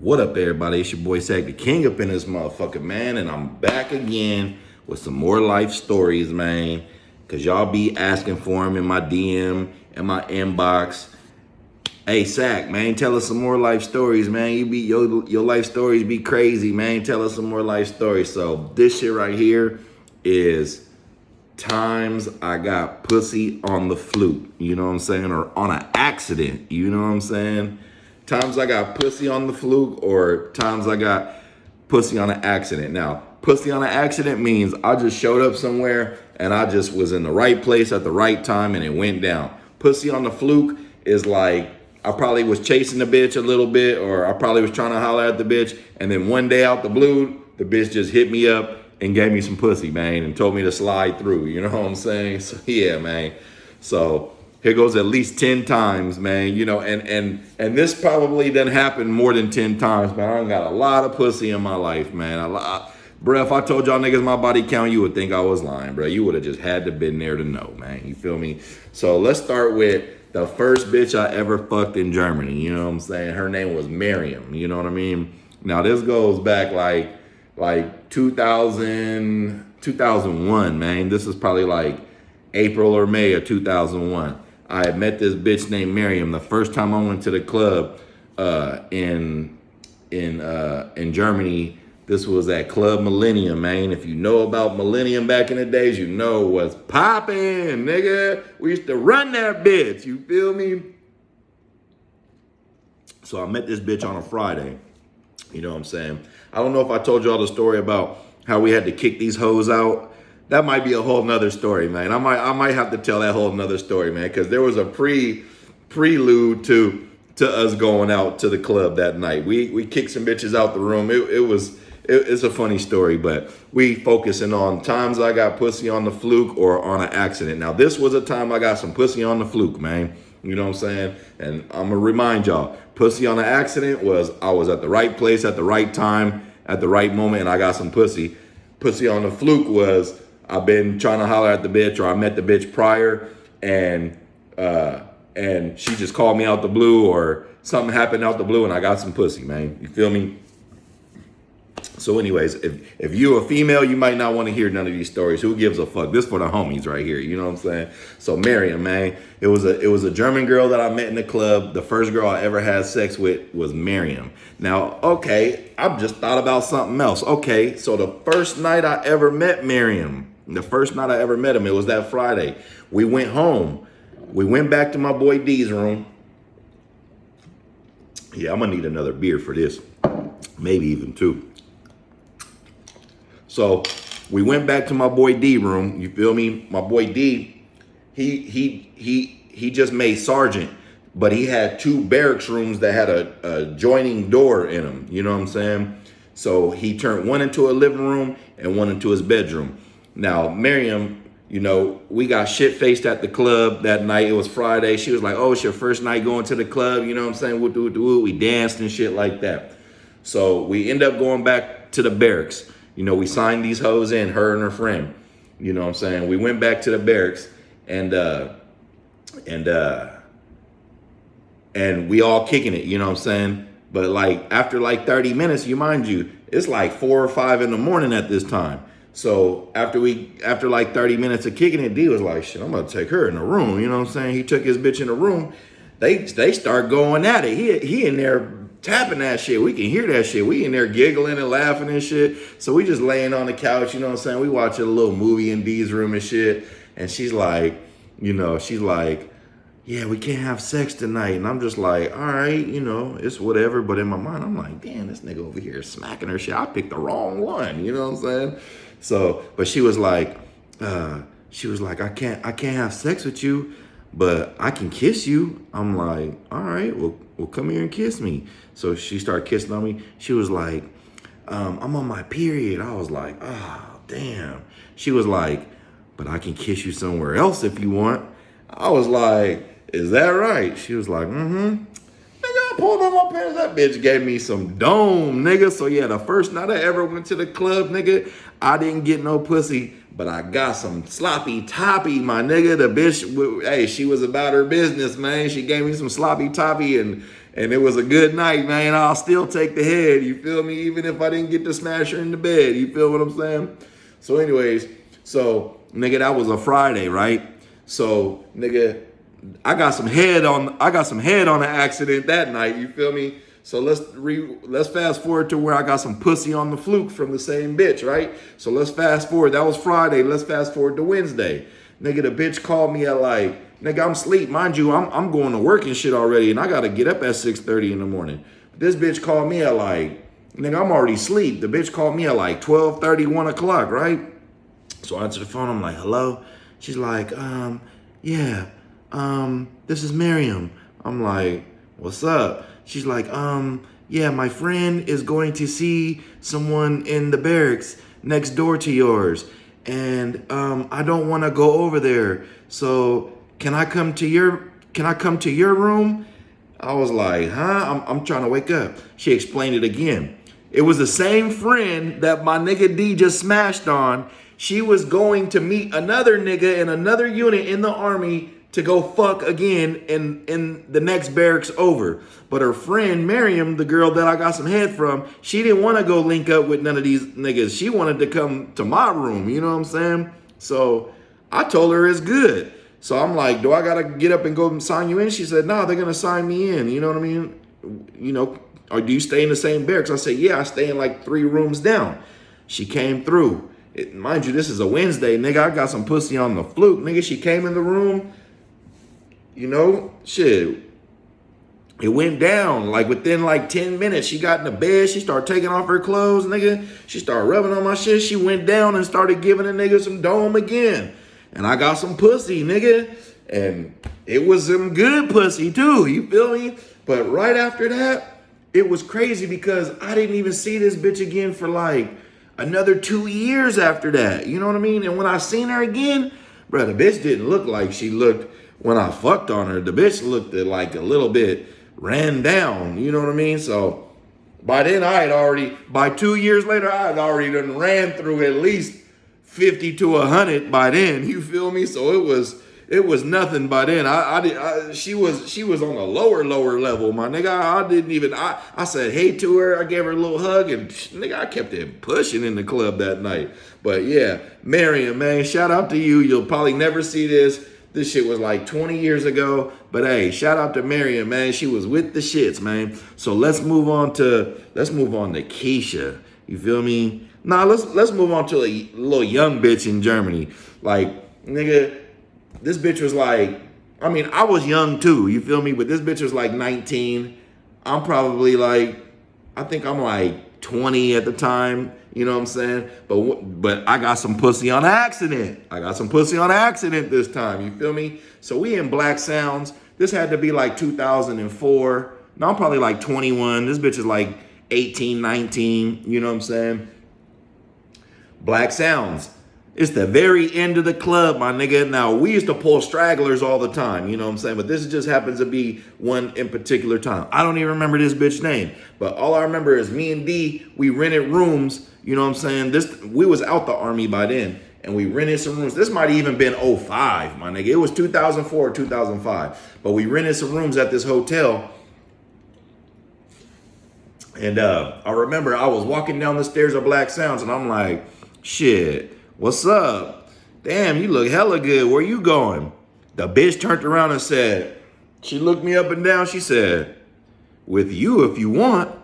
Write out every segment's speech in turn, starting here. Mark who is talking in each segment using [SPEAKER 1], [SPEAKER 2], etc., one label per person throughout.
[SPEAKER 1] What up, everybody? It's your boy Sag the King up in this motherfucker, man. And I'm back again with some more life stories, man. Because y'all be asking for them in my DM and my inbox. Hey, Sack, man, tell us some more life stories, man. Your life stories be crazy, man. Tell us some more life stories. So this shit right here is times I got pussy on the fluke. You know what I'm saying? Or on an accident. You know what I'm saying? Times I got pussy on the fluke or times I got pussy on an accident. Now, pussy on an accident means I just showed up somewhere and I just was in the right place at the right time and it went down. Pussy on the fluke is like I probably was chasing the bitch a little bit or I probably was trying to holler at the bitch and then one day out the blue, the bitch just hit me up and gave me some pussy, man, and told me to slide through. You know what I'm saying? So, yeah, man. So here goes at least 10 times, man. You know, and this probably done happened more than 10 times, man. I done got a lot of pussy in my life, man. Bruh, if I told y'all niggas my body count, you would think I was lying, bruh. You would have just had to been there to know, man. You feel me? So let's start with the first bitch I ever fucked in Germany. You know what I'm saying? Her name was Miriam. You know what I mean? Now this goes back like 2001, man. This is probably like April or May of 2001. I had met this bitch named Miriam the first time I went to the club in Germany. This was at Club Millennium, man. If you know about Millennium back in the days, you know what's poppin', nigga. We used to run that bitch, you feel me? So I met this bitch on a Friday. You know what I'm saying? I don't know if I told y'all the story about how we had to kick these hoes out. That might be a whole nother story, man. I might have to tell that whole nother story, man, because there was a prelude to us going out to the club that night. We kicked some bitches out the room. It's a funny story, but we focusing on times I got pussy on the fluke or on an accident. Now, this was a time I got some pussy on the fluke, man. You know what I'm saying? And I'm gonna remind y'all, pussy on an accident was I was at the right place at the right time at the right moment, and I got some pussy. Pussy on the fluke was I've been trying to holler at the bitch, or I met the bitch prior, and she just called me out the blue, or something happened out the blue, and I got some pussy, man. You feel me? So anyways, if you're a female, you might not want to hear none of these stories. Who gives a fuck? This for the homies right here. You know what I'm saying? So Miriam, man, it was a German girl that I met in the club. The first girl I ever had sex with was Miriam. Now, okay, I've just thought about something else. Okay, so the first night I ever met Miriam, it was that Friday. We went home. We went back to my boy D's room. Yeah, I'm gonna need another beer for this. Maybe even two. So we went back to my boy D room. You feel me? My boy D, he just made sergeant, but he had two barracks rooms that had a joining door in them. You know what I'm saying? So he turned one into a living room and one into his bedroom. Now, Miriam, you know, we got shit-faced at the club that night. It was Friday. She was like, oh, it's your first night going to the club. You know what I'm saying? We danced and shit like that. So we end up going back to the barracks. You know, we signed these hoes in, her and her friend. You know what I'm saying? We went back to the barracks and we all kicking it, you know what I'm saying? But like after like 30 minutes, you mind you, it's like 4 or 5 in the morning at this time. So after like 30 minutes of kicking it, D was like, shit, I'm gonna take her in the room. You know what I'm saying? He took his bitch in the room. They start going at it. He in there tapping that shit. We can hear that shit. We in there giggling and laughing and shit. So we just laying on the couch, you know what I'm saying? We watching a little movie in D's room and shit. And she's like, yeah, we can't have sex tonight. And I'm just like, all right, you know, it's whatever. But in my mind, I'm like, damn, this nigga over here is smacking her shit. I picked the wrong one, you know what I'm saying? So, but she was like, I can't have sex with you, but I can kiss you. I'm like, all right, well, come here and kiss me. So she started kissing on me. She was like, I'm on my period. I was like, oh, damn. She was like, but I can kiss you somewhere else if you want. I was like, is that right? She was like, mm-hmm. Nigga, I pulled on my pants. That bitch gave me some dome, nigga. So yeah, the first night I ever went to the club, nigga, I didn't get no pussy, but I got some sloppy toppy, my nigga. The bitch, hey, she was about her business, man. She gave me some sloppy toppy and And it was a good night, man. I'll still take the head, you feel me? Even if I didn't get to smash her in the bed, you feel what I'm saying? So anyways, so nigga, that was a Friday, right? So nigga, I got some head on the accident that night, you feel me? So let's fast forward to where I got some pussy on the Fluke from the same bitch, right? So let's fast forward. That was Friday. Let's fast forward to Wednesday. Nigga, the bitch called me at like, nigga, I'm asleep. Mind you, I'm going to work and shit already, and I gotta get up at 6:30 in the morning. But this bitch called me at like, nigga, I'm already asleep. The bitch called me at like 12:30, 1 o'clock, right? So I answer the phone, I'm like, hello? She's like, yeah, this is Miriam. I'm like, what's up? She's like, yeah, my friend is going to see someone in the barracks next door to yours. And I don't want to go over there. So can I come to your room? I was like, huh? I'm trying to wake up. She explained it again. It was the same friend that my nigga D just smashed on. She was going to meet another nigga in another unit in the army to go fuck again in the next barracks over. But her friend, Miriam, the girl that I got some head from, she didn't want to go link up with none of these niggas. She wanted to come to my room, you know what I'm saying? So I told her it's good. So I'm like, do I got to get up and go and sign you in? She said, no, they're going to sign me in. You know what I mean? You know, or do you stay in the same barracks? I said, yeah, I stay in like 3 rooms down. She came through. Mind you, this is a Wednesday, nigga. I got some pussy on the Fluke, nigga. She came in the room. You know, shit, it went down. Like within like 10 minutes, she got in the bed. She started taking off her clothes, nigga. She started rubbing on my shit. She went down and started giving a nigga some dome again. And I got some pussy, nigga. And it was some good pussy too, you feel me? But right after that, it was crazy because I didn't even see this bitch again for like another 2 years after that. You know what I mean? And when I seen her again, bro, the bitch didn't look like she looked when I fucked on her. The bitch looked like a little bit ran down, you know what I mean? So by then by 2 years later, I had already done ran through at least 50 to 100 by then, you feel me? So it was nothing by then. She was on a lower level, my nigga. I said hey to her. I gave her a little hug, and nigga, I kept it pushing in the club that night. But yeah, Miriam, man, shout out to you. You'll probably never see this. This shit was like 20 years ago. But hey, shout out to Miriam, man. She was with the shits, man. So let's move on to Keisha. You feel me? Nah, let's move on to a little young bitch in Germany. Like, nigga, this bitch was like, I mean, I was young too, you feel me? But this bitch was like 19. I'm probably like, I think I'm like 20 at the time. You know what I'm saying? But I got some pussy on accident. This time. You feel me? So we in Black Sounds. This had to be like 2004. Now I'm probably like 21. This bitch is like 18, 19. You know what I'm saying? Black Sounds. It's the very end of the club, my nigga. Now, we used to pull stragglers all the time, you know what I'm saying? But this just happens to be one in particular time. I don't even remember this bitch name. But all I remember is me and D, we rented rooms, you know what I'm saying? We was out the army by then. And we rented some rooms. This might have even been 05, my nigga. It was 2004 or 2005. But we rented some rooms at this hotel. And I remember I was walking down the stairs of Black Sounds, and I'm like, shit. What's up? Damn, you look hella good. Where you going? The bitch turned around and said, she looked me up and down. She said, with you if you want.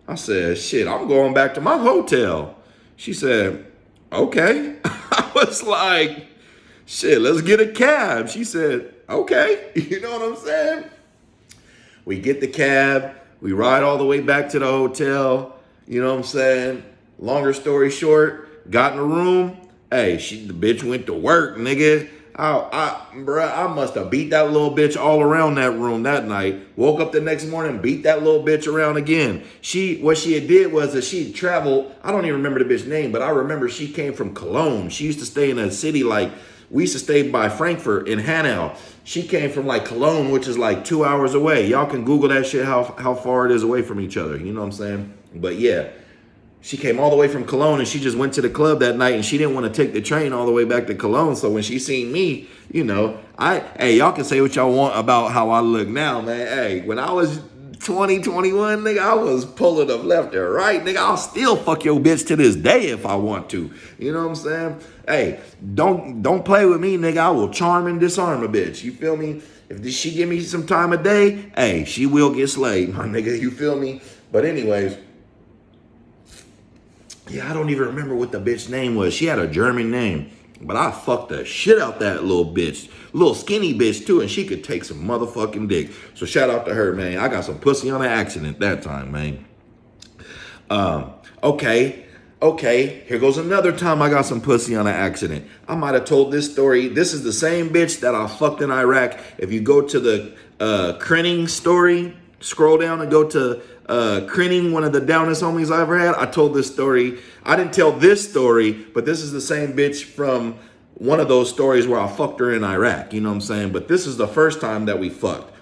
[SPEAKER 1] I said, shit, I'm going back to my hotel. She said, okay. I was like, shit, let's get a cab. She said, okay. You know what I'm saying? We get the cab. We ride all the way back to the hotel. You know what I'm saying? Longer story short, got in the room. Hey, the bitch went to work, nigga. I must have beat that little bitch all around that room that night. Woke up the next morning, beat that little bitch around again. What she had did was that she traveled. I don't even remember the bitch's name, but I remember she came from Cologne. She used to stay in a city like, we used to stay by Frankfurt in Hanau. She came from like Cologne, which is like 2 hours away. Y'all can Google that shit, how far it is away from each other. You know what I'm saying? But yeah. She came all the way from Cologne, and she just went to the club that night, and she didn't want to take the train all the way back to Cologne. So when she seen me, you know, hey, y'all can say what y'all want about how I look now, man. Hey, when I was 2021, nigga, I was pulling up left or right, nigga. I'll still fuck your bitch to this day if I want to. You know what I'm saying? Hey, don't play with me, nigga. I will charm and disarm a bitch. You feel me? If she give me some time of day, hey, she will get slayed, my nigga. You feel me? But anyways, yeah, I don't even remember what the bitch name was. She had a German name. But I fucked the shit out that little bitch. Little skinny bitch too, and she could take some motherfucking dick. So shout out to her, man. I got some pussy on an accident that time, man. Okay. Here goes another time I got some pussy on an accident. I might have told this story. This is the same bitch that I fucked in Iraq. If you go to the Crenning story, scroll down and go to Crenning, one of the downest homies I ever had. I told this story. I didn't tell this story, but this is the same bitch from one of those stories where I fucked her in Iraq. You know what I'm saying? But this is the first time that we fucked.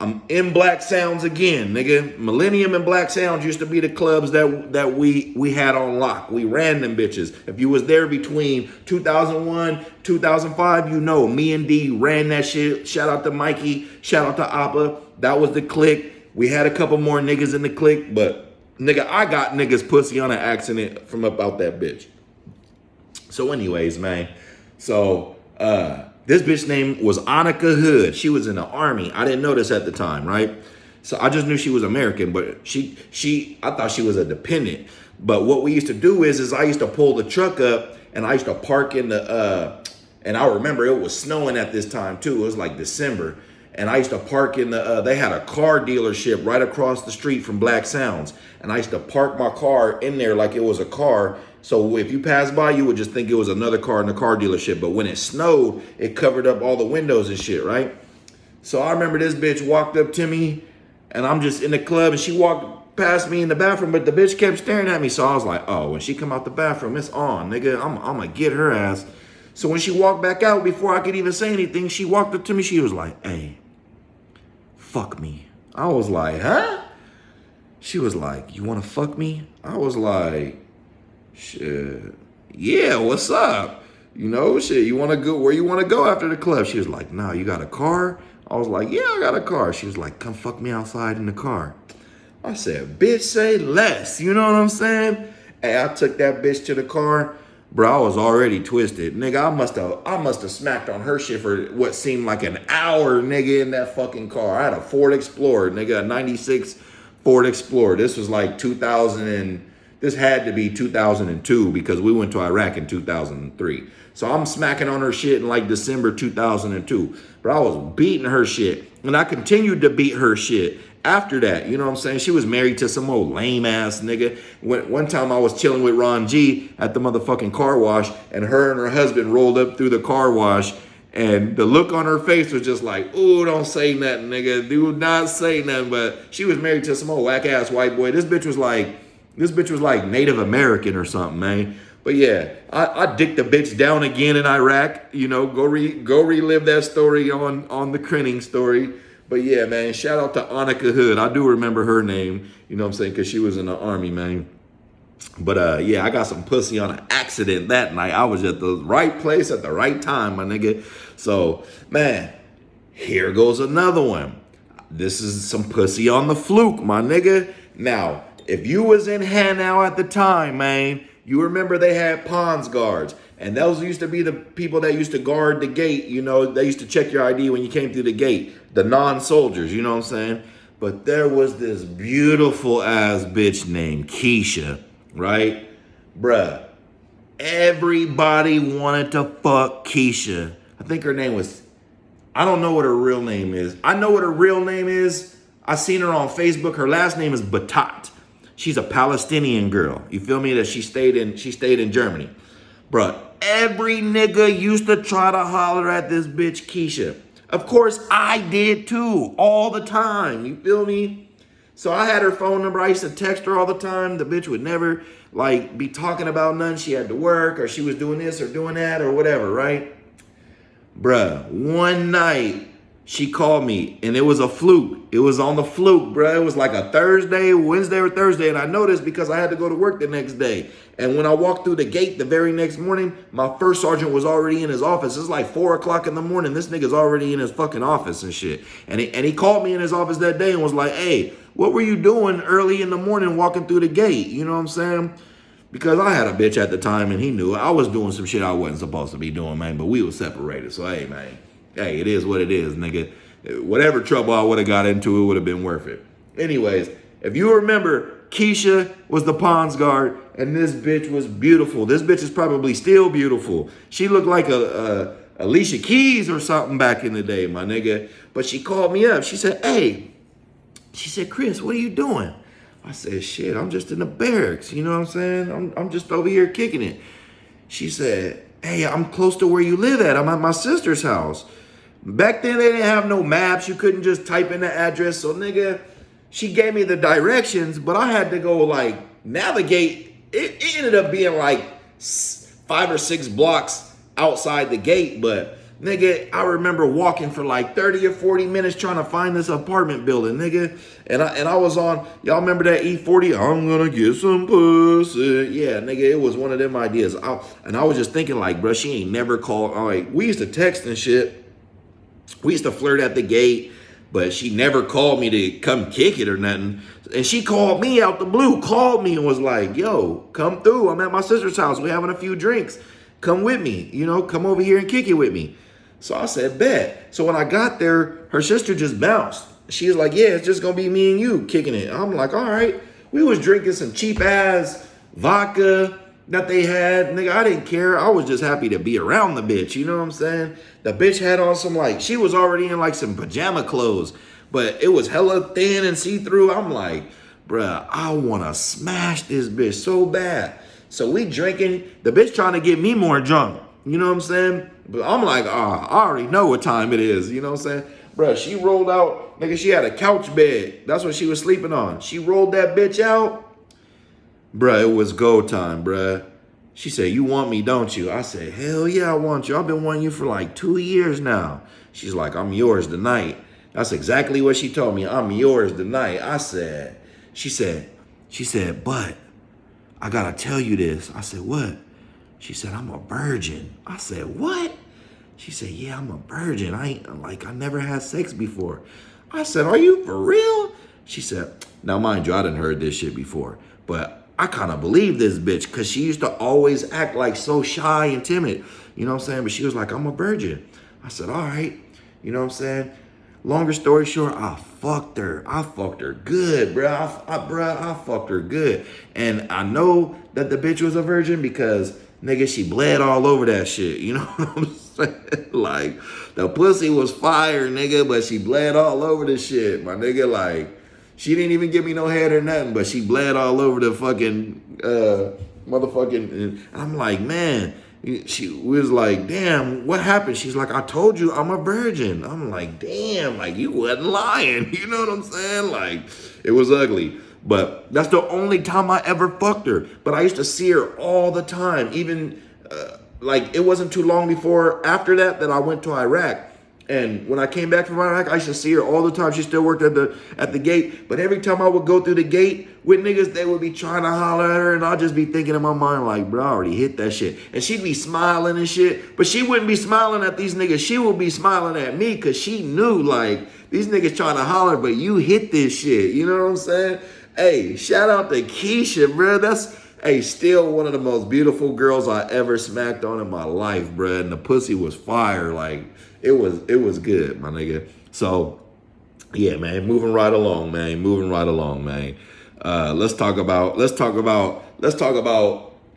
[SPEAKER 1] I'm in Black Sounds again, nigga. Millennium and Black Sounds used to be the clubs that we had on lock. We ran them bitches. If you was there between 2001, 2005, you know, me and D ran that shit. Shout out to Mikey. Shout out to Appa. That was the clique. We had a couple more niggas in the clique, but nigga, I got niggas pussy on an accident from about that bitch. So anyways, man. So, this bitch name was Annika Hood. She was in the army. I didn't know this at the time, right? So I just knew she was American, but I thought she was a dependent. But what we used to do is I used to pull the truck up and I used to park in and I remember it was snowing at this time too. It was like December. And I used to park in they had a car dealership right across the street from Black Sounds. And I used to park my car in there like it was a car. So if you pass by, you would just think it was another car in the car dealership. But when it snowed, it covered up all the windows and shit, right? So I remember this bitch walked up to me and I'm just in the club and she walked past me in the bathroom, but the bitch kept staring at me. So I was like, oh, when she come out the bathroom, it's on, nigga. I'm gonna get her ass. So when she walked back out, before I could even say anything, she walked up to me. She was like, hey, fuck me. I was like, huh? She was like, you want to fuck me? I was like, shit, yeah, what's up? You know, shit, you want to go, where you want to go after the club? She was like, nah, you got a car? I was like, yeah, I got a car. She was like, come fuck me outside in the car. I said, bitch, say less. You know what I'm saying? Hey, I took that bitch to the car. Bro, I was already twisted. Nigga, I must have smacked on her shit for what seemed like an hour, nigga, in that fucking car. I had a Ford Explorer, nigga, a 96 Ford Explorer. This was like 2000 and this had to be 2002 because we went to Iraq in 2003. So I'm smacking on her shit in like December 2002. But I was beating her shit. And I continued to beat her shit after that. You know what I'm saying? She was married to some old lame ass nigga. One time I was chilling with Ron G at the motherfucking car wash. And her husband rolled up through the car wash. And the look on her face was just like, ooh, don't say nothing, nigga. Do not say nothing. But she was married to some old whack ass white boy. This bitch was like Native American or something, man. But yeah, I dicked the bitch down again in Iraq. You know, go relive that story on the Crenning story. But yeah, man, shout out to Annika Hood. I do remember her name, you know what I'm saying, because she was in the army, man. But yeah, I got some pussy on an accident that night. I was at the right place at the right time, my nigga. So, man, here goes another one. This is some pussy on the Fluke, my nigga. Now, if you was in Hanau at the time, man, you remember they had Pons guards. And those used to be the people that used to guard the gate. You know, they used to check your ID when you came through the gate. The non-soldiers, you know what I'm saying? But there was this beautiful ass bitch named Keisha, right? Bruh, everybody wanted to fuck Keisha. I think her name was, I don't know what her real name is. I know what her real name is. I seen her on Facebook. Her last name is Batat. She's a Palestinian girl. You feel me? That she stayed in Germany. Bruh, every nigga used to try to holler at this bitch Keisha. Of course, I did too, all the time. You feel me? So I had her phone number. I used to text her all the time. The bitch would never like be talking about nothing. She had to work or she was doing this or doing that or whatever, right? Bruh, one night She called me, and it was a Fluke. It was on the Fluke, bro. It was like a Wednesday or Thursday, and I noticed because I had to go to work the next day. And when I walked through the gate the very next morning, my first sergeant was already in his office. It's like 4 o'clock in the morning. This nigga's already in his fucking office and shit. And he called me in his office that day and was like, hey, what were you doing early in the morning walking through the gate? You know what I'm saying? Because I had a bitch at the time, and he knew I was doing some shit I wasn't supposed to be doing, man. But we were separated. So, hey, man. Hey, it is what it is, nigga. Whatever trouble I would have got into, it would have been worth it. Anyways, if you remember, Keisha was the Pons guard, and this bitch was beautiful. This bitch is probably still beautiful. She looked like a Alicia Keys or something back in the day, my nigga. But she called me up. She said, hey. She said, Chris, what are you doing? I said, shit, I'm just in the barracks. You know what I'm saying? I'm just over here kicking it. She said, hey, I'm close to where you live at. I'm at my sister's house. Back then, they didn't have no maps. You couldn't just type in the address. So, nigga, she gave me the directions, but I had to go, like, navigate. It ended up being, like, 5 or 6 blocks outside the gate. But, nigga, I remember walking for, like, 30 or 40 minutes trying to find this apartment building, nigga. And I was on, y'all remember that E40? I'm gonna get some pussy. Yeah, nigga, it was one of them ideas. And I was just thinking, like, bro, she ain't never called. Like, we used to text and shit. We used to flirt at the gate, but she never called me to come kick it or nothing. And she called me out the blue, called me and was like, yo, come through. I'm at my sister's house. We're having a few drinks. Come with me. You know, come over here and kick it with me. So I said, bet. So when I got there, her sister just bounced. She was like, yeah, it's just going to be me and you kicking it. I'm like, all right. We was drinking some cheap ass vodka that they had. Nigga, I didn't care. I was just happy to be around the bitch. You know what I'm saying? The bitch had on some, like, she was already in like some pajama clothes, but it was hella thin and see-through. I'm like, bruh, I want to smash this bitch so bad. So we drinking. The bitch trying to get me more drunk. You know what I'm saying? But I'm like, I already know what time it is. You know what I'm saying? Bruh, she rolled out. Nigga, she had a couch bed. That's what she was sleeping on. She rolled that bitch out. Bruh, it was go time, bruh. She said, you want me, don't you? I said, hell yeah, I want you. I've been wanting you for like 2 years now. She's like, I'm yours tonight. That's exactly what she told me. I'm yours tonight. She said, but I gotta tell you this. I said, what? She said, I'm a virgin. I said, what? She said, yeah, I'm a virgin. I never had sex before. I said, are you for real? She said, now mind you, I done heard this shit before, but I kind of believe this bitch because she used to always act like so shy and timid. You know what I'm saying? But she was like, I'm a virgin. I said, all right. You know what I'm saying? Longer story short, I fucked her. I fucked her good, bro. I fucked her good. And I know that the bitch was a virgin because, nigga, she bled all over that shit. You know what I'm saying? Like, the pussy was fire, nigga, but she bled all over the shit. My nigga, like, she didn't even give me no head or nothing, but she bled all over the fucking motherfucking. And I'm like, man, she was like, damn, what happened? She's like, I told you I'm a virgin. I'm like, damn, like you wasn't lying. You know what I'm saying? Like, it was ugly. But that's the only time I ever fucked her. But I used to see her all the time. Even like it wasn't too long before after that I went to Iraq. And when I came back from Iraq, I used to see her all the time. She still worked at the gate. But every time I would go through the gate with niggas, they would be trying to holler at her. And I'd just be thinking in my mind, like, bro, I already hit that shit. And she'd be smiling and shit. But she wouldn't be smiling at these niggas. She would be smiling at me because she knew, like, these niggas trying to holler, but you hit this shit. You know what I'm saying? Hey, shout out to Keisha, bro. That's, hey, still one of the most beautiful girls I ever smacked on in my life, bro. And the pussy was fire. Like, it was good, my nigga. So, yeah, man, moving right along, man. Let's talk about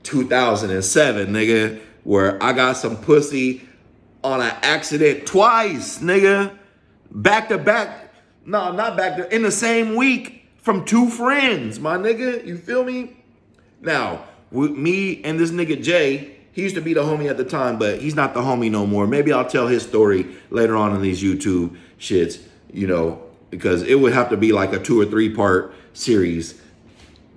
[SPEAKER 1] 2007, nigga, where I got some pussy on an accident twice, nigga. Back to back. No, not back to, in the same week from 2 friends, my nigga. You feel me? Now, with me and this nigga Jay, he used to be the homie at the time, but he's not the homie no more. Maybe I'll tell his story later on in these YouTube shits, you know, because it would have to be like a 2 or 3 part series.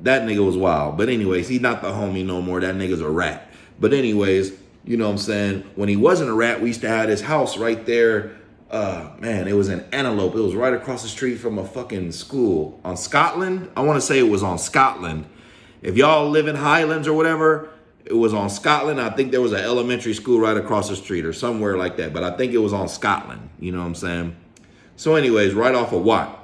[SPEAKER 1] That nigga was wild. But anyways, he's not the homie no more. That nigga's a rat. But anyways, you know what I'm saying? When he wasn't a rat, we used to have his house right there Man, it was in Antelope. It was right across the street from a fucking school on Scotland. I want to say it was on Scotland. If y'all live in Highlands or whatever, it was on Scotland. I think there was an elementary school right across the street or somewhere like that. But I think it was on Scotland. You know what I'm saying? So anyways, right off of Watt.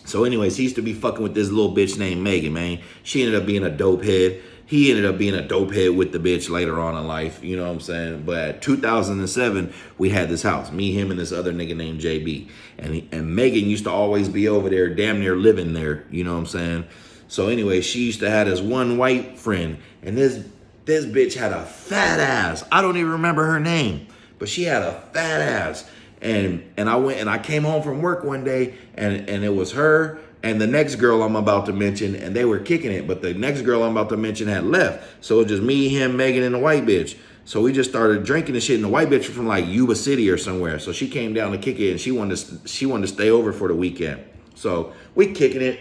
[SPEAKER 1] So anyways, he used to be fucking with this little bitch named Megan, man. She ended up being a dope head. He ended up being a dope head with the bitch later on in life. You know what I'm saying? But at 2007, we had this house. Me, him, and this other nigga named JB. And Megan used to always be over there, damn near living there. You know what I'm saying? So anyway, she used to have this one white friend. And this bitch had a fat ass. I don't even remember her name. But she had a fat ass. And I went and I came home from work one day and it was her and the next girl I'm about to mention, and they were kicking it, but the next girl I'm about to mention had left. So it was just me, him, Megan, and the white bitch. So we just started drinking and shit, and the white bitch was from like Yuba City or somewhere. So she came down to kick it and she wanted to stay over for the weekend. So we kicking it.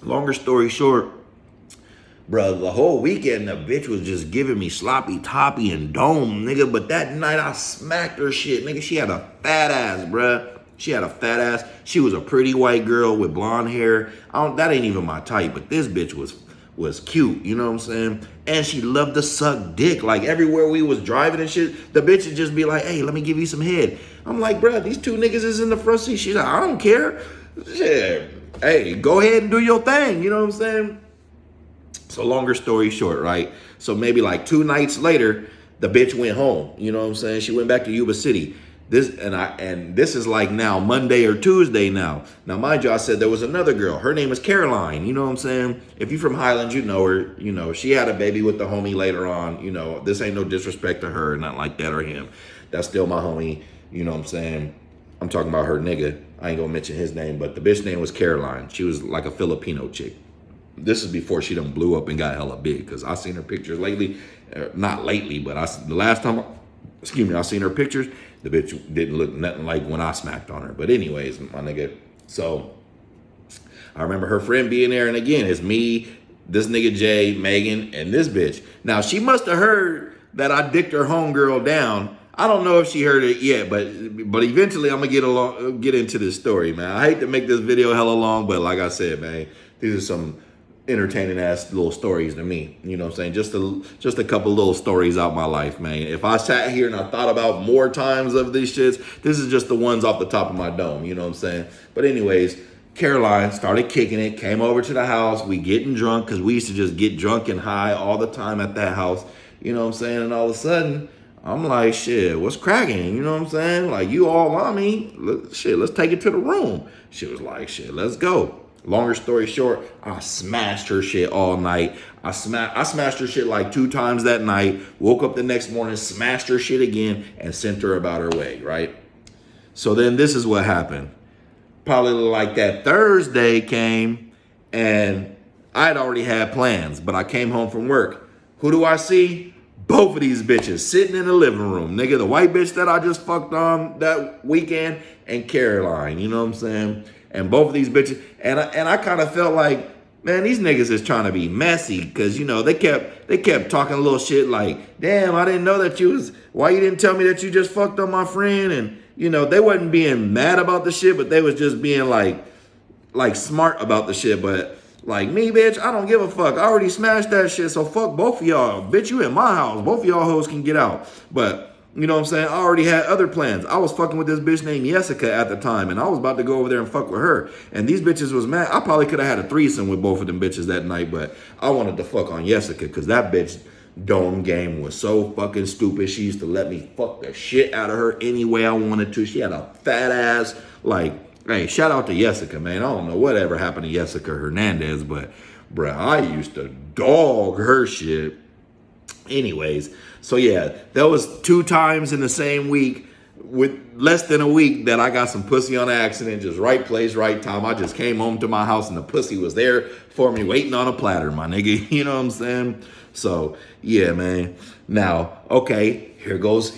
[SPEAKER 1] Longer story short, bro, the whole weekend, the bitch was just giving me sloppy toppy and dome, nigga. But that night, I smacked her shit, nigga. She had a fat ass, bruh. She had a fat ass. She was a pretty white girl with blonde hair. That ain't even my type, but this bitch was cute, you know what I'm saying? And she loved to suck dick. Like, everywhere we was driving and shit, the bitch would just be like, hey, let me give you some head. I'm like, bruh, these two niggas is in the front seat. She's like, I don't care. Shit. Hey, go ahead and do your thing, you know what I'm saying? So longer story short, right? So maybe like 2 nights later, the bitch went home. You know what I'm saying? She went back to Yuba City. This is like now Monday or Tuesday now. Now, mind you, I said there was another girl. Her name is Caroline. You know what I'm saying? If you're from Highlands, you know her. You know, she had a baby with the homie later on. You know, this ain't no disrespect to her, not like that, or him. That's still my homie. You know what I'm saying? I'm talking about her nigga. I ain't gonna mention his name, but the bitch name was Caroline. She was like a Filipino chick. This is before she done blew up and got hella big, because I seen her pictures lately. Not lately, but the last time, I seen her pictures, the bitch didn't look nothing like when I smacked on her. But anyways, my nigga, so I remember her friend being there, and again, it's me, this nigga Jay, Megan, and this bitch. Now, she must have heard that I dicked her homegirl down. I don't know if she heard it yet, but eventually I'm gonna get into this story, man. I hate to make this video hella long, but like I said, man, these are some entertaining ass little stories to me. You know what I'm saying? Just a couple little stories out my life, man. If I sat here and I thought about more times of these shits, this is just the ones off the top of my dome. You know what I'm saying? But anyways, Caroline started kicking it, came over to the house. We getting drunk, because we used to just get drunk and high all the time at that house. You know what I'm saying? And all of a sudden, I'm like, shit, what's cracking? You know what I'm saying? Like, you all on me? Shit, let's take it to the room. She was like, shit, let's go. Longer story short, I smashed her shit all night. I smashed her shit like 2 times that night. Woke up the next morning, smashed her shit again, and sent her about her way, right? So then this is what happened. Probably like that Thursday came, and I had already had plans, but I came home from work. Who do I see? Both of these bitches sitting in the living room. Nigga, the white bitch that I just fucked on that weekend, and Caroline, you know what I'm saying? And both of these bitches, and I kind of felt like, man, these niggas is trying to be messy, because, you know, they kept talking a little shit like, damn, I didn't know that why you didn't tell me that you just fucked on my friend? And, you know, they wasn't being mad about the shit, but they was just being like smart about the shit. But like me, bitch, I don't give a fuck. I already smashed that shit, so fuck both of y'all. Bitch, you in my house. Both of y'all hoes can get out. But you know what I'm saying? I already had other plans. I was fucking with this bitch named Jessica at the time, and I was about to go over there and fuck with her. And these bitches was mad. I probably could have had a threesome with both of them bitches that night, but I wanted to fuck on Jessica, because that bitch dome game was so fucking stupid. She used to let me fuck the shit out of her any way I wanted to. She had a fat ass. Like, hey, shout out to Jessica, man. I don't know whatever happened to Jessica Hernandez, but bruh, I used to dog her shit. Anyways, so yeah, that was 2 times in the same week, with less than a week, that I got some pussy on accident. Just right place, right time. I just came home to my house and the pussy was there for me, waiting on a platter, my nigga. You know what I'm saying? So yeah, man. Now, okay, here goes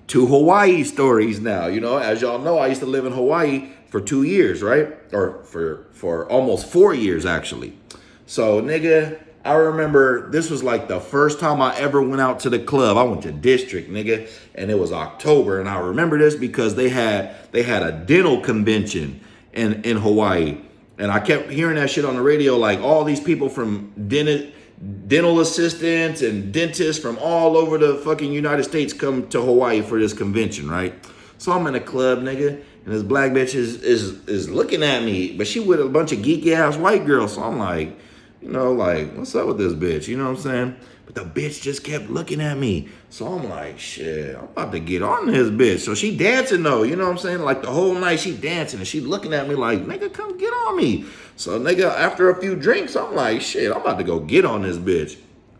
[SPEAKER 1] 2 Hawaii stories now. You know, as y'all know, I used to live in Hawaii for 2 years, right? Or for almost 4 years, actually. So, nigga, I remember this was like the first time I ever went out to the club. I went to District, nigga, and it was October. And I remember this because they had a dental convention in Hawaii. And I kept hearing that shit on the radio, like all these people from dental assistants and dentists from all over the fucking United States come to Hawaii for this convention, right? So I'm in a club, nigga, and this black bitch is looking at me, but she with a bunch of geeky ass white girls. So I'm like, you know, like, what's up with this bitch? You know what I'm saying? But the bitch just kept looking at me. So I'm like, shit, I'm about to get on this bitch. So she dancing though, you know what I'm saying? Like the whole night she dancing and she looking at me like, nigga, come get on me. So nigga, after a few drinks, I'm like, shit, I'm about to go get on this bitch.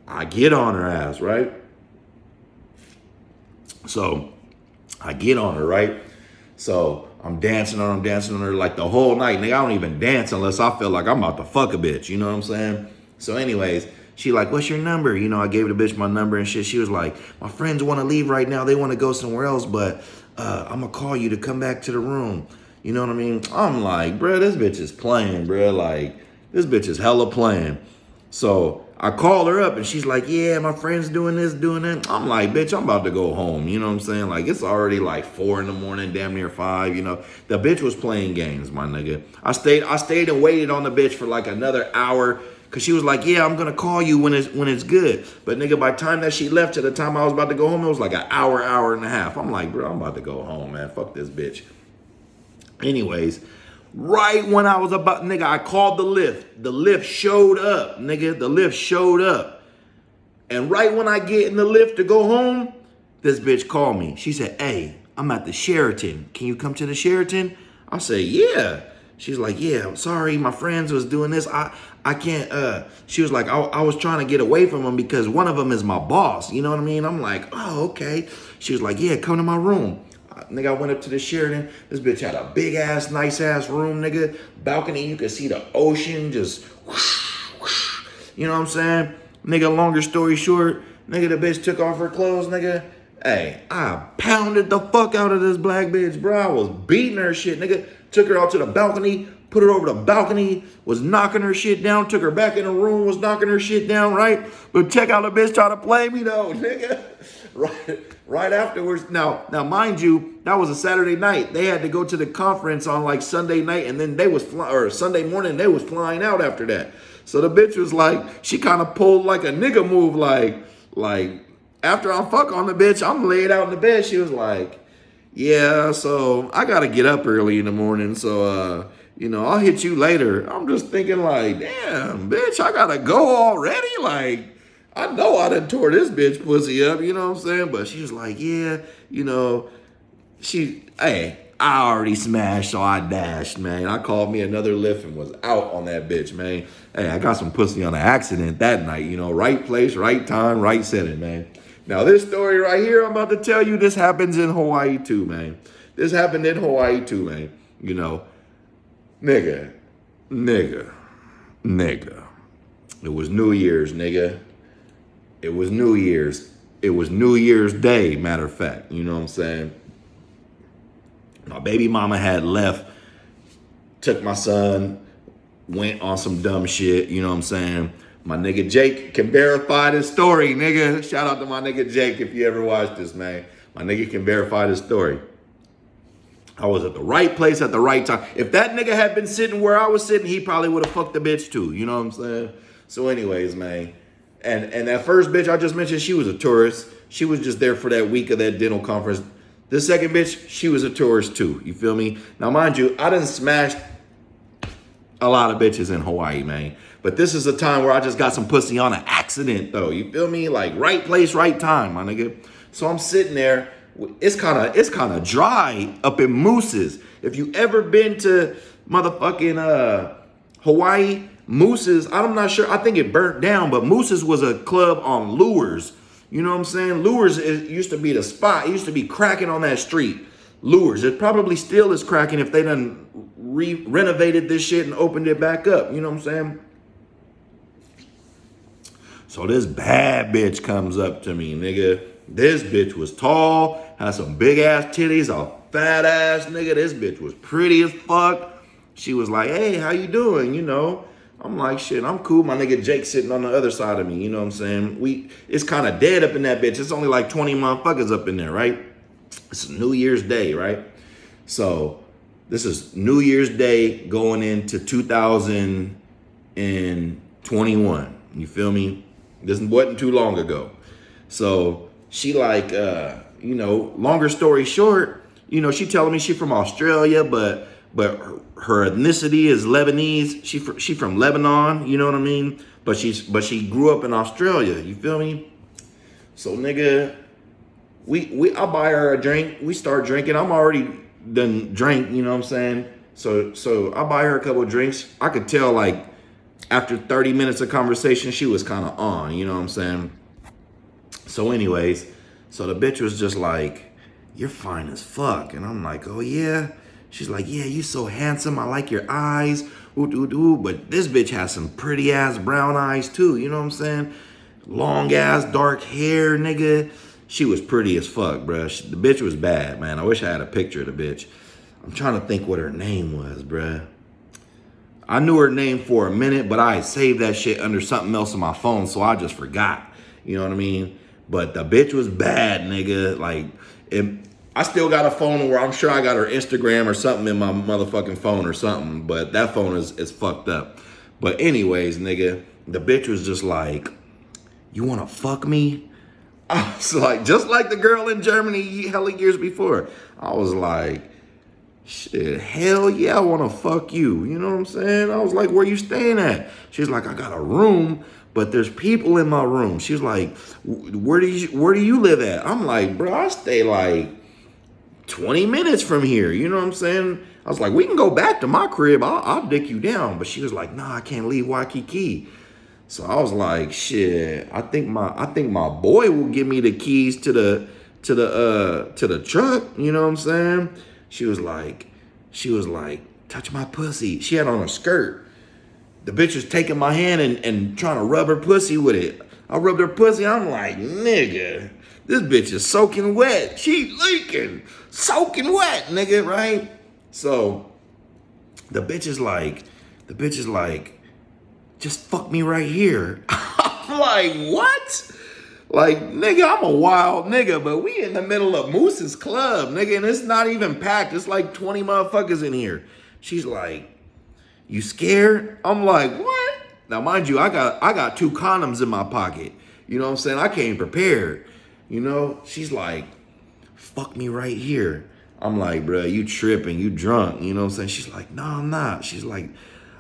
[SPEAKER 1] I get on her ass, right? So I get on her, right? So I'm dancing on her like the whole night. Nigga, I don't even dance unless I feel like I'm about to fuck a bitch. You know what I'm saying? So anyways, she like, what's your number? You know, I gave the bitch my number and shit. She was like, my friends want to leave right now. They want to go somewhere else, but I'm going to call you to come back to the room. You know what I mean? I'm like, bro, this bitch is playing, bro. Like, this bitch is hella playing. So I call her up and she's like, yeah, my friend's doing this, doing that. I'm like, bitch, I'm about to go home. You know what I'm saying? Like, it's already like 4 a.m, damn near 5, you know. The bitch was playing games, my nigga. I stayed and waited on the bitch for like another hour because she was like, yeah, I'm going to call you when it's good. But nigga, by the time that she left to the time I was about to go home, it was like an hour and a half. I'm like, bro, I'm about to go home, man. Fuck this bitch. Anyways, right when I was about, nigga, I called the lift. The lift showed up, nigga. The lift showed up. And right when I get in the lift to go home, this bitch called me. She said, hey, I'm at the Sheraton. Can you come to the Sheraton? I said, yeah. She's like, yeah, I'm sorry. My friends was doing this. I can't, she was like, I was trying to get away from them because one of them is my boss. You know what I mean? I'm like, oh, okay. She was like, yeah, come to my room. Nigga, I went up to the Sheraton. This bitch had a big ass, nice ass room, nigga. Balcony, you could see the ocean just whoosh, whoosh. You know what I'm saying? Nigga, longer story short, nigga, the bitch took off her clothes, nigga. Hey, I pounded the fuck out of this black bitch, bro. I was beating her shit, nigga. Took her out to the balcony, put her over the balcony, was knocking her shit down, took her back in the room, was knocking her shit down, right? But check out the bitch try to play me though, nigga. Right afterwards. Now, mind you, that was a Saturday night. They had to go to the conference on like Sunday night, and then they was or Sunday morning, they was flying out after that. So the bitch was like, she kind of pulled like a nigga move, like after I fuck on the bitch, I'm laid out in the bed. She was like, yeah, so I gotta get up early in the morning, so you know, I'll hit you later. I'm just thinking like, damn, bitch, I gotta go already? Like, I know I done tore this bitch pussy up, you know what I'm saying? But she was like, yeah, you know, hey, I already smashed, so I dashed, man. I called me another lift and was out on that bitch, man. Hey, I got some pussy on an accident that night, you know, right place, right time, right setting, man. Now, this story right here I'm about to tell you, this happens in Hawaii too, man. This happened in Hawaii too, man. You know, nigga. It was New Year's, nigga. It was New Year's. It was New Year's Day, matter of fact. You know what I'm saying? My baby mama had left, took my son, went on some dumb shit, you know what I'm saying? My nigga Jake can verify this story, nigga. Shout out to my nigga Jake if you ever watched this, man. My nigga can verify this story. I was at the right place at the right time. If that nigga had been sitting where I was sitting, he probably would have fucked the bitch too. You know what I'm saying? So anyways, man. And that first bitch I just mentioned, she was a tourist. She was just there for that week of that dental conference. This second bitch, she was a tourist too. You feel me? Now, mind you, I done smashed a lot of bitches in Hawaii, man. But this is a time where I just got some pussy on an accident, though. You feel me? Like, right place, right time, my nigga. So I'm sitting there. It's kind of dry up in Moose's. If you ever been to motherfucking Hawaii, Moose's, I'm not sure. I think it burnt down, but Moose's was a club on Lures. You know what I'm saying? Lures used to be the spot. It used to be cracking on that street. Lures. It probably still is cracking if they done renovated this shit and opened it back up. You know what I'm saying? So this bad bitch comes up to me, nigga. This bitch was tall, had some big ass titties, a fat ass nigga. This bitch was pretty as fuck. She was like, hey, how you doing? You know, I'm like, shit, I'm cool. My nigga Jake sitting on the other side of me, you know what I'm saying? It's kind of dead up in that bitch. It's only like 20 motherfuckers up in there, right? It's New Year's Day, right? So this is New Year's Day going into 2021. You feel me? This wasn't too long ago. So she like, longer story short, she telling me she from Australia, but her ethnicity is Lebanese. She from Lebanon, you know what I mean? But she grew up in Australia. You feel me? So nigga, I buy her a drink. We start drinking. I'm already done drink. You know what I'm saying? So I buy her a couple of drinks. I could tell like after 30 minutes of conversation, she was kind of on. You know what I'm saying? So anyways, so the bitch was just like, "You're fine as fuck," and I'm like, "Oh yeah." She's like, "Yeah, you so handsome. I like your eyes." Ooh. But this bitch has some pretty ass brown eyes too. You know what I'm saying? Long ass dark hair, nigga. She was pretty as fuck, bruh. The bitch was bad, man. I wish I had a picture of the bitch. I'm trying to think what her name was, bruh. I knew her name for a minute, but I saved that shit under something else on my phone, so I just forgot. You know what I mean? But the bitch was bad, nigga. Like, I still got a phone where I'm sure I got her Instagram or something in my motherfucking phone or something, but that phone is fucked up. But anyways, nigga, the bitch was just like, "You wanna fuck me?" I was like, just like the girl in Germany hella years before. I was like, shit, hell yeah, I wanna fuck you. You know what I'm saying? I was like, "Where you staying at?" She's like, "I got a room, but there's people in my room." She's like, where do you live at?" I'm like, "Bro, I stay like 20 minutes from here." You know what I'm saying? I was like, "We can go back to my crib. I'll dick you down." But she was like, "Nah, I can't leave Waikiki." So I was like, "Shit, I think my boy will give me the keys to the truck." You know what I'm saying? She was like, "Touch my pussy." She had on a skirt. The bitch was taking my hand and trying to rub her pussy with it. I rubbed her pussy. I'm like, "Nigga, this bitch is soaking wet. She leaking, soaking wet, nigga," right? So the bitch is like, "Just fuck me right here." I'm like, "What?" Like, nigga, I'm a wild nigga, but we in the middle of Moose's club, nigga, and it's not even packed. It's like 20 motherfuckers in here. She's like, "You scared?" I'm like, "What?" Now, mind you, I got 2 condoms in my pocket. You know what I'm saying? I came prepared. She's like, "Fuck me right here." I'm like, "Bruh, you tripping, you drunk." You know what I'm saying? She's like, "No, I'm not." She's like,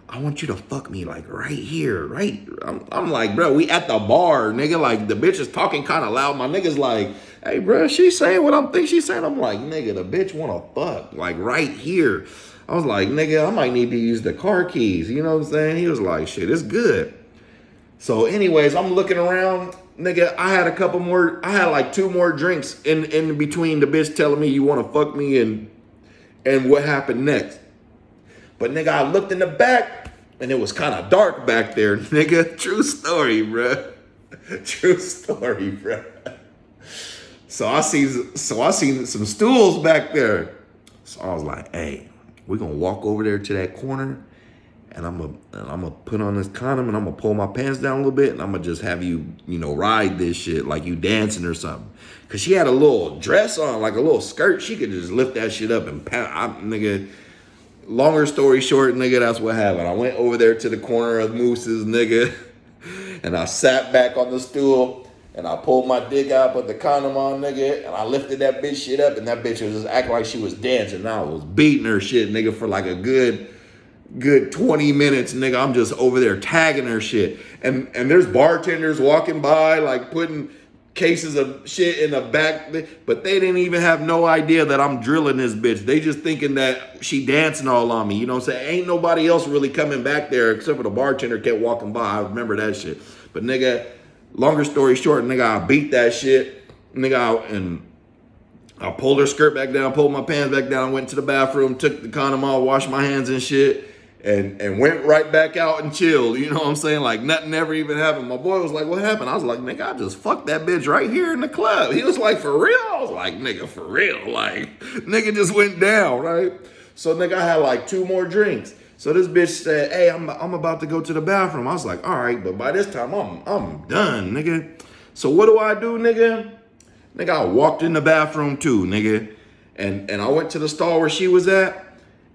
[SPEAKER 1] "I want you to fuck me like right here, right?" I'm like, "Bro, we at the bar, nigga." Like, the bitch is talking kind of loud. My nigga's like, "Hey, bro, she's saying what I'm think she's saying." I'm like, "Nigga, the bitch want to fuck like right here." I was like, "Nigga, I might need to use the car keys." You know what I'm saying? He was like, "Shit, it's good." So anyways, I'm looking around. Nigga, I had like 2 more drinks in between the bitch telling me you want to fuck me and what happened next. But nigga, I looked in the back and it was kind of dark back there, nigga. True story, bruh. True story, bruh. So I seen some stools back there. So I was like, "Hey, we're gonna walk over there to that corner and I'm gonna put on this condom and I'm gonna pull my pants down a little bit and I'm gonna just have you, ride this shit like you dancing or something." Cause she had a little dress on, like a little skirt. She could just lift that shit up and nigga. Longer story short, nigga, that's what happened. I went over there to the corner of Moose's, nigga, and I sat back on the stool and I pulled my dick out, put the condom on, nigga, and I lifted that bitch shit up and that bitch was just acting like she was dancing. And I was beating her shit, nigga, for like a good 20 minutes, nigga. I'm just over there tagging her shit. And there's bartenders walking by, like putting cases of shit in the back, but they didn't even have no idea that I'm drilling this bitch. They just thinking that she dancing all on me. You know what I'm saying? Ain't nobody else really coming back there except for the bartender kept walking by. I remember that shit. But nigga, longer story short, nigga, I beat that shit. Nigga, I pulled her skirt back down, pulled my pants back down, went to the bathroom, took the condom off, washed my hands and shit, and went right back out and chilled. You know what I'm saying? Like nothing ever even happened. My boy was like, "What happened?" I was like, "Nigga, I just fucked that bitch right here in the club." He was like, "For real?" I was like, "Nigga, for real." Like, nigga just went down, right? So nigga, I had like 2 more drinks. So this bitch said, hey, I'm about to go to the bathroom. I was like, all right, but by this time I'm done, nigga. So what do I do, nigga? Nigga, I walked in the bathroom too, nigga. And I went to the stall where she was at.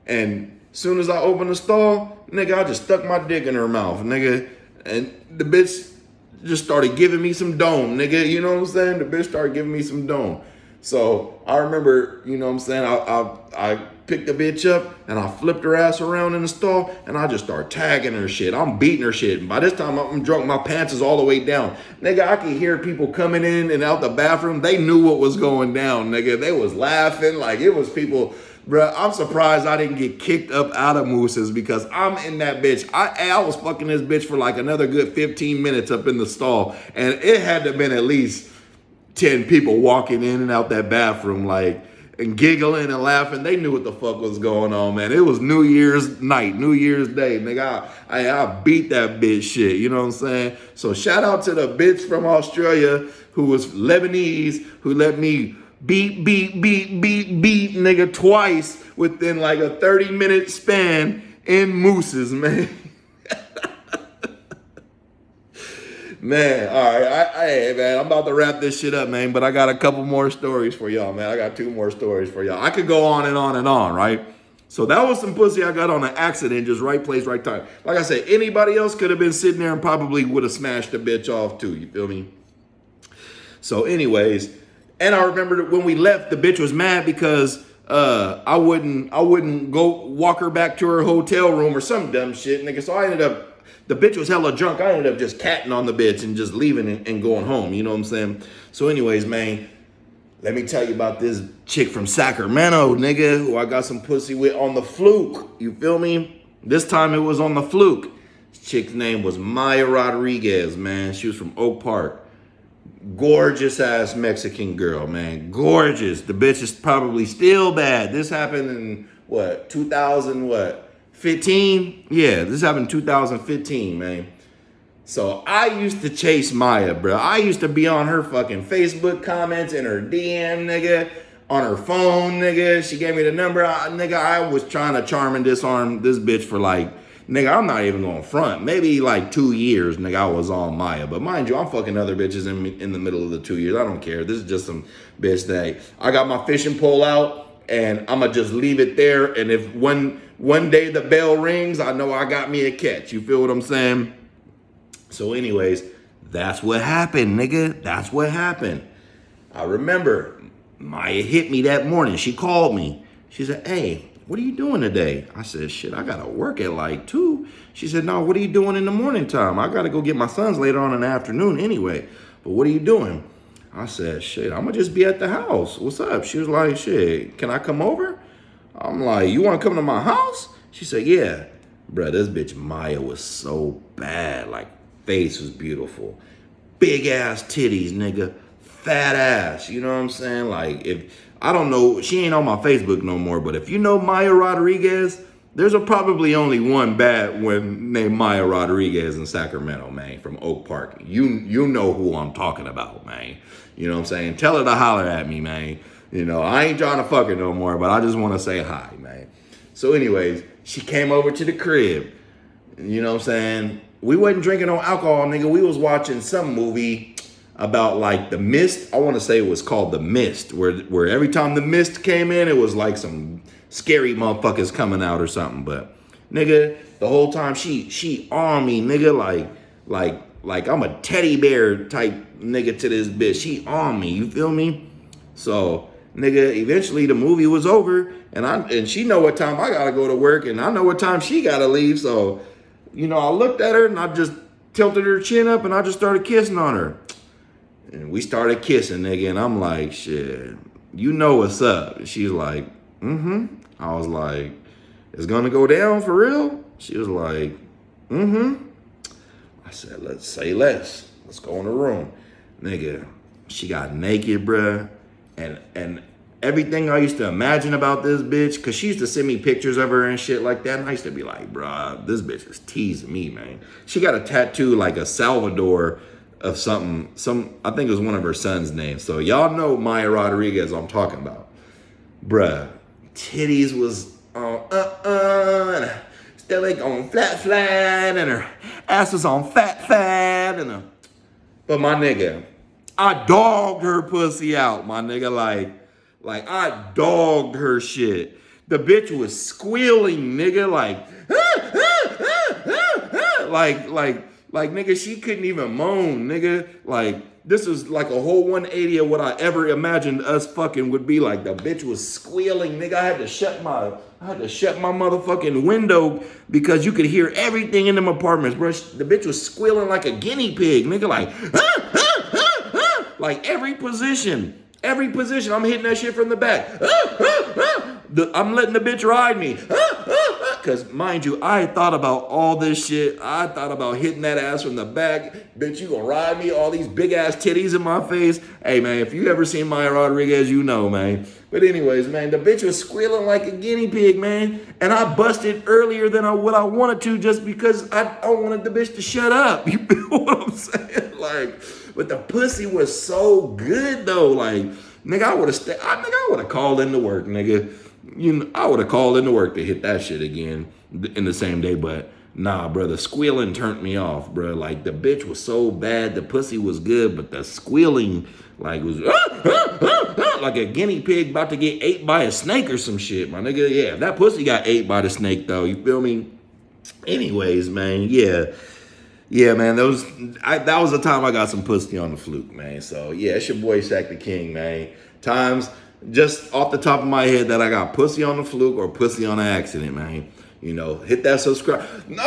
[SPEAKER 1] And as soon as I opened the stall, nigga, I just stuck my dick in her mouth, nigga. And the bitch just started giving me some dome, nigga. You know what I'm saying? The bitch started giving me some dome. So I remember, you know what I'm saying? I picked the bitch up and I flipped her ass around in the stall and I just start tagging her shit. I'm beating her shit. And by this time I'm drunk. My pants is all the way down. Nigga, I could hear people coming in and out the bathroom. They knew what was going down, nigga. They was laughing like it was people. Bruh, I'm surprised I didn't get kicked up out of Moose's because I'm in that bitch. I was fucking this bitch for like another good 15 minutes up in the stall. And it had to have been at least 10 people walking in and out that bathroom like and giggling and laughing. They knew what the fuck was going on, man. It was New Year's night, New Year's Day. Nigga, I beat that bitch shit. You know what I'm saying? So shout out to the bitch from Australia who was Lebanese who let me beat, nigga, twice within like a 30-minute span in Moose's, man. Man, all right, hey, man, I'm about to wrap this shit up, man, but I got a couple more stories for y'all, man. I got 2 more stories for y'all. I could go on and on and on, right? So that was some pussy I got on an accident, just right place, right time. Like I said, anybody else could have been sitting there and probably would have smashed the bitch off too, you feel me? So anyways, and I remember when we left, the bitch was mad because I wouldn't go walk her back to her hotel room or some dumb shit, nigga. So I ended up, the bitch was hella drunk. I ended up just catting on the bitch and just leaving and going home. You know what I'm saying? So anyways, man, let me tell you about this chick from Sacramento, nigga, who I got some pussy with on the Fluke. You feel me? This time it was on the Fluke. This chick's name was Maya Rodriguez, man. She was from Oak Park. Gorgeous ass Mexican girl, man. Gorgeous. The bitch is probably still bad. This happened in what, 15? Yeah, this happened in 2015, man. So I used to chase Maya, bro. I used to be on her fucking Facebook comments, in her DM, nigga, on her phone, nigga. She gave me the number. Nigga, I was trying to charm and disarm this bitch for like, nigga, I'm not even going front. Maybe like 2 years, nigga, I was on Maya. But mind you, I'm fucking other bitches in the middle of the 2 years. I don't care. This is just some bitch that I got my fishing pole out and I'm going to just leave it there. And if one day the bell rings, I know I got me a catch. You feel what I'm saying? So anyways, that's what happened, nigga. That's what happened. I remember Maya hit me that morning. She called me. She said, hey, what are you doing today? I said, shit, I got to work at like 2. She said, no, what are you doing in the morning time? I got to go get my sons later on in the afternoon anyway. But what are you doing? I said, shit, I'm going to just be at the house. What's up? She was like, shit, can I come over? I'm like, you want to come to my house? She said, yeah. Bruh, this bitch Maya was so bad. Like, face was beautiful. Big ass titties, nigga. Fat ass. You know what I'm saying? Like, if, I don't know, she ain't on my Facebook no more, but if you know Maya Rodriguez, there's probably only one bad one named Maya Rodriguez in Sacramento, man, from Oak Park. You know who I'm talking about, man. You know what I'm saying? Tell her to holler at me, man. You know, I ain't trying to fuck her no more, but I just want to say hi, man. So anyways, she came over to the crib. You know what I'm saying? We wasn't drinking no alcohol, nigga. We was watching some movie about like The Mist. I want to say it was called The Mist, where every time The Mist came in, it was like some scary motherfuckers coming out or something. But nigga, the whole time she on me, nigga, like I'm a teddy bear type nigga to this bitch. She on me, you feel me? So nigga, eventually the movie was over, and she know what time I gotta go to work, and I know what time she gotta leave. So, you know, I looked at her and I just tilted her chin up and I just started kissing on her. And we started kissing, nigga, and I'm like, shit, you know what's up. She's like, mm-hmm. I was like, it's gonna go down for real? She was like, mm-hmm. I said, let's say less. Let's go in the room. Nigga, she got naked, bruh. And everything I used to imagine about this bitch, because she used to send me pictures of her and shit like that, and I used to be like, bruh, this bitch is teasing me, man. She got a tattoo like a Salvador of something, I think it was one of her son's names. So y'all know Maya Rodriguez I'm talking about. Bruh, titties was stomach on flat, and her ass was on fat, but my nigga, I dogged her pussy out, my nigga, like I dogged her shit. The bitch was squealing, nigga, like nigga, she couldn't even moan, nigga. Like, this is like a whole 180 of what I ever imagined us fucking would be like. The bitch was squealing, nigga. I had to shut my motherfucking window because you could hear everything in them apartments, bro. The bitch was squealing like a guinea pig, nigga, like every position, I'm hitting that shit from the back. I'm letting the bitch ride me. Because, mind you, I thought about all this shit. I thought about hitting that ass from the back. Bitch, you gonna ride me? All these big ass titties in my face. Hey, man, if you ever seen Maya Rodriguez, you know, man. But anyways, man, the bitch was squealing like a guinea pig, man. And I busted earlier than what I wanted to just because I wanted the bitch to shut up. You feel what I'm saying? Like, but the pussy was so good, though. Like, nigga, I would have called into work, nigga. I would have called into work to hit that shit again in the same day, but nah, bro, the squealing turned me off, bro. Like, the bitch was so bad, the pussy was good, but the squealing, like, was like a guinea pig about to get ate by a snake or some shit, my nigga. Yeah, that pussy got ate by the snake, though, you feel me? Anyways, man, yeah, man, that was the time I got some pussy on the Fluke, man. So, yeah, it's your boy, Shaq the King, man. Times just off the top of my head that I got pussy on the Fluke or pussy on an accident, man. You know, hit that subscribe. No,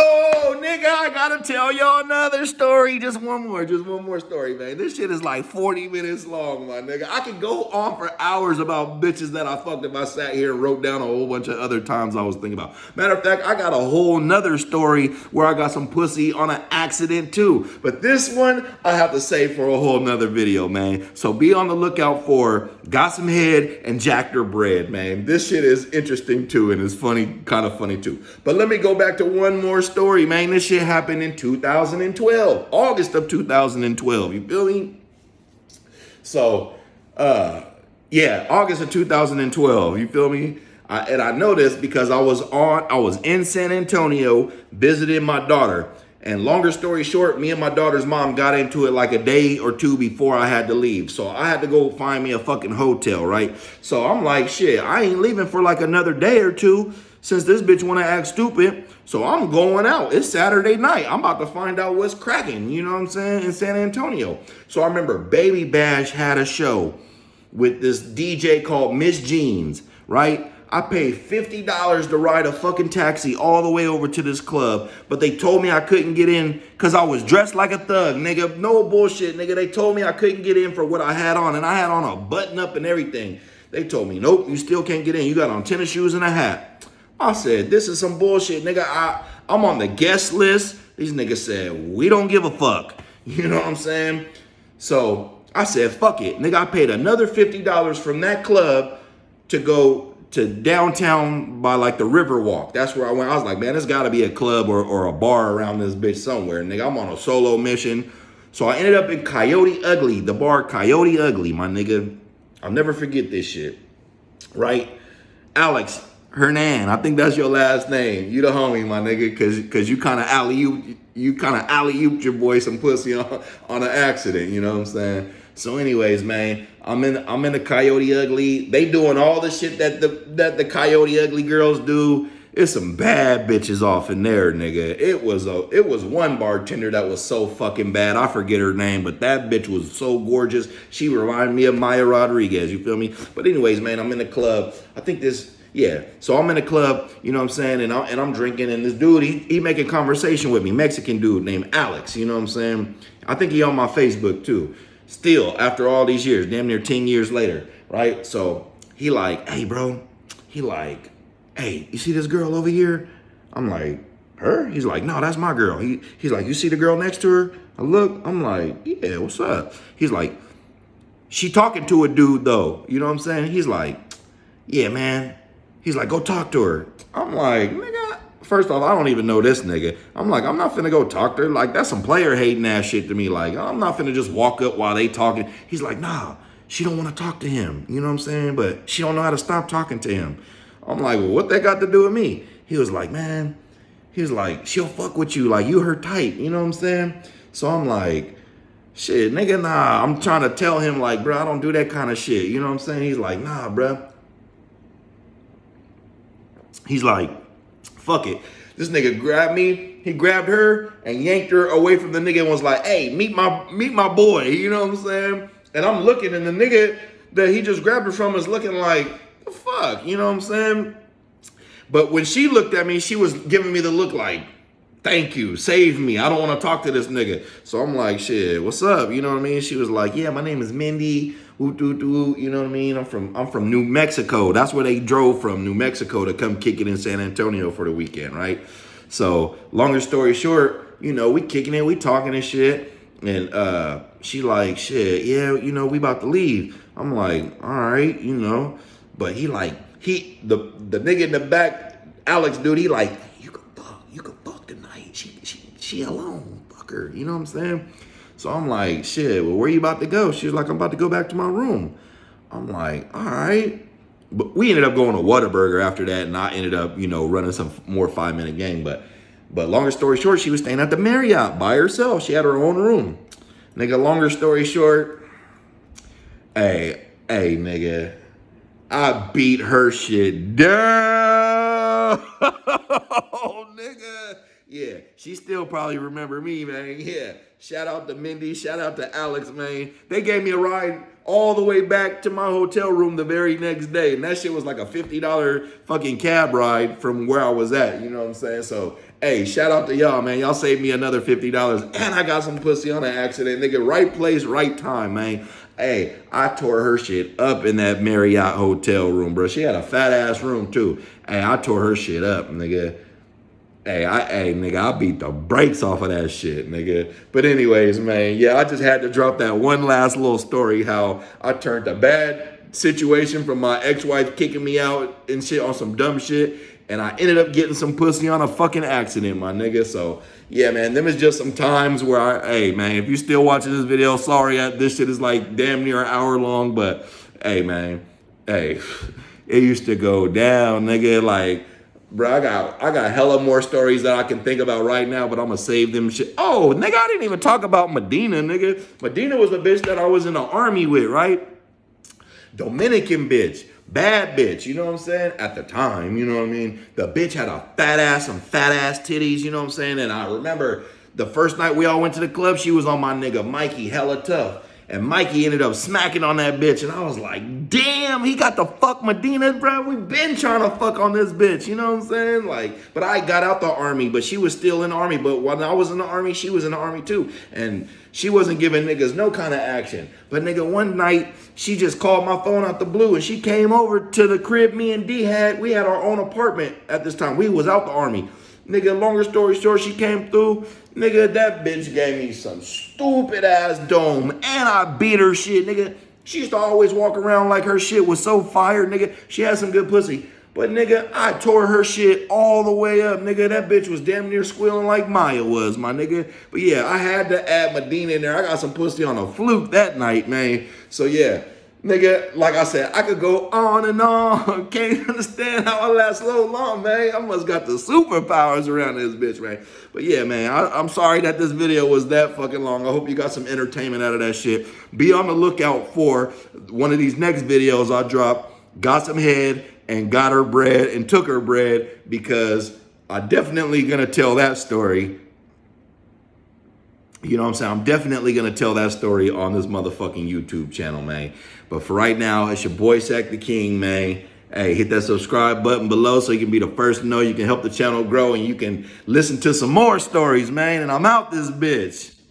[SPEAKER 1] nigga, I gotta tell y'all another story. Just one more story, man. This shit is like 40 minutes long, my nigga. I could go on for hours about bitches that I fucked if I sat here and wrote down a whole bunch of other times I was thinking about. Matter of fact, I got a whole nother story where I got some pussy on an accident too. But this one, I have to save for a whole nother video, man. So be on the lookout for Got Some Head and Jacked Her Bread, man. This shit is interesting too, and it's funny, kind of funny too. But let me go back to one more story, man. This shit happened in 2012, August of 2012. You feel me? So, yeah, August of 2012. You feel me? And I know this because I was in San Antonio visiting my daughter. And longer story short, me and my daughter's mom got into it like a day or two before I had to leave. So I had to go find me a fucking hotel, right? So I'm like, shit, I ain't leaving for like another day or two since this bitch want to act stupid. So I'm going out. It's Saturday night. I'm about to find out what's cracking, you know what I'm saying, in San Antonio. So I remember Baby Bash had a show with this DJ called Miss Jeans, right? I paid $50 to ride a fucking taxi all the way over to this club, but they told me I couldn't get in because I was dressed like a thug, nigga. No bullshit, nigga. They told me I couldn't get in for what I had on, and I had on a button up and everything. They told me, nope, you still can't get in. You got on tennis shoes and a hat. I said, this is some bullshit, nigga. I'm on the guest list. These niggas said, we don't give a fuck. You know what I'm saying? So I said, fuck it. Nigga, I paid another $50 from that club to go to downtown by like the Riverwalk. That's where I went. I was like, man, there's gotta be a club or a bar around this bitch somewhere. Nigga, I'm on a solo mission. So I ended up in Coyote Ugly, the bar Coyote Ugly, my nigga. I'll never forget this shit, right? Alex Hernan, I think that's your last name. You the homie, my nigga, cause you kind of alley-ooped your boy some pussy on an accident, you know what I'm saying? So anyways, man, I'm in the Coyote Ugly. They doing all the shit that the Coyote Ugly girls do. It's some bad bitches off in there, nigga. It was one bartender that was so fucking bad. I forget her name, but that bitch was so gorgeous. She reminded me of Maya Rodriguez, you feel me? But anyways, man, I'm in the club. So I'm in the club, you know what I'm saying? And I'm drinking, and this dude, he making conversation with me, Mexican dude named Alex, you know what I'm saying? I think he on my Facebook too. Still, after all these years, damn near 10 years later, right? So he like, hey, bro. He like, hey, you see this girl over here? I'm like, her? He's like, no, that's my girl. He's like, you see the girl next to her? I look, I'm like, yeah, what's up? He's like, she talking to a dude, though. You know what I'm saying? He's like, yeah, man. He's like, go talk to her. I'm like, nigga, first off, I don't even know this nigga. I'm like, I'm not finna go talk to her. Like, that's some player hating ass shit to me. Like, I'm not finna just walk up while they talking. He's like, nah, she don't want to talk to him. You know what I'm saying? But she don't know how to stop talking to him. I'm like, well, what that got to do with me? He was like, man, He's like, she'll fuck with you, like you her type, you know what I'm saying? So I'm like, shit, nigga, nah. I'm trying to tell him like, bro, I don't do that kind of shit. You know what I'm saying? He's like, nah, bro. He's like, fuck it. This nigga grabbed me. He grabbed her and yanked her away from the nigga and was like, hey, meet my boy. You know what I'm saying? And I'm looking, and the nigga that he just grabbed her from is looking like, the fuck? You know what I'm saying? But when she looked at me, she was giving me the look like, thank you, save me. I don't want to talk to this nigga. So I'm like, shit, what's up? You know what I mean? She was like, yeah, my name is Mindy. You know what I mean? I'm from New Mexico. That's where they drove from, New Mexico, to come kick it in San Antonio for the weekend, right? So longer story short, you know, we kicking it, we talking and shit. And she like, shit, yeah, you know, we about to leave. I'm like, all right, you know. But the nigga in the back, Alex dude, he like, you can fuck tonight. She alone, fuck her. You know what I'm saying? So I'm like, shit, well, where you about to go? She was like, I'm about to go back to my room. I'm like, all right. But we ended up going to Whataburger after that, and I ended up, you know, running some more 5-minute game. But longer story short, she was staying at the Marriott by herself. She had her own room. Nigga, longer story short, hey, nigga, I beat her shit down. Oh, nigga. Yeah, she still probably remember me, man. Yeah, shout out to Mindy, shout out to Alex, man. They gave me a ride all the way back to my hotel room the very next day. And that shit was like a $50 fucking cab ride from where I was at. You know what I'm saying? So, hey, shout out to y'all, man. Y'all saved me another $50. And I got some pussy on an accident. Nigga, right place, right time, man. Hey, I tore her shit up in that Marriott hotel room, bro. She had a fat ass room, too. Hey, I tore her shit up, nigga. Hey, nigga, I beat the brakes off of that shit, nigga. But anyways, man, yeah, I just had to drop that one last little story, how I turned a bad situation from my ex-wife kicking me out and shit on some dumb shit, and I ended up getting some pussy on a fucking accident, my nigga. So, yeah, man, them is just some times where hey, man, if you still watching this video, sorry, this shit is like damn near an hour long, but, hey, man, hey, it used to go down, nigga, like, bro, I got hella more stories that I can think about right now, but I'm gonna save them shit. Oh, nigga, I didn't even talk about Medina, nigga. Medina was a bitch that I was in the army with, right? Dominican bitch, bad bitch, you know what I'm saying? At the time, you know what I mean? The bitch had a fat ass, some fat ass titties, you know what I'm saying? And I remember the first night we all went to the club, she was on my nigga Mikey, hella tough. And Mikey ended up smacking on that bitch. And I was like, damn, he got to fuck Medina, bro. We been trying to fuck on this bitch. You know what I'm saying? Like, but I got out the army, but she was still in the army. But when I was in the army, she was in the army too. And she wasn't giving niggas no kind of action. But nigga, one night, she just called my phone out the blue. And she came over to the crib me and D had. We had our own apartment at this time. We was out the army. Nigga, longer story short, she came through. Nigga, that bitch gave me some stupid ass dome, and I beat her shit, nigga. She used to always walk around like her shit was so fire, nigga. She had some good pussy. But nigga, I tore her shit all the way up, nigga. That bitch was damn near squealing like Maya was, my nigga. But yeah, I had to add Medina in there. I got some pussy on a fluke that night, man. So yeah. Nigga, like I said, I could go on and on. Can't understand how I last so long, man. I must got the superpowers around this bitch, man. But yeah, man, I'm sorry that this video was that fucking long. I hope you got some entertainment out of that shit. Be on the lookout for one of these next videos I drop. Got some head and got her bread and took her bread, because I definitely gonna tell that story. You know what I'm saying? I'm definitely going to tell that story on this motherfucking YouTube channel, man. But for right now, it's your boy, Sack the King, man. Hey, hit that subscribe button below so you can be the first to know. You can help the channel grow and you can listen to some more stories, man. And I'm out this bitch.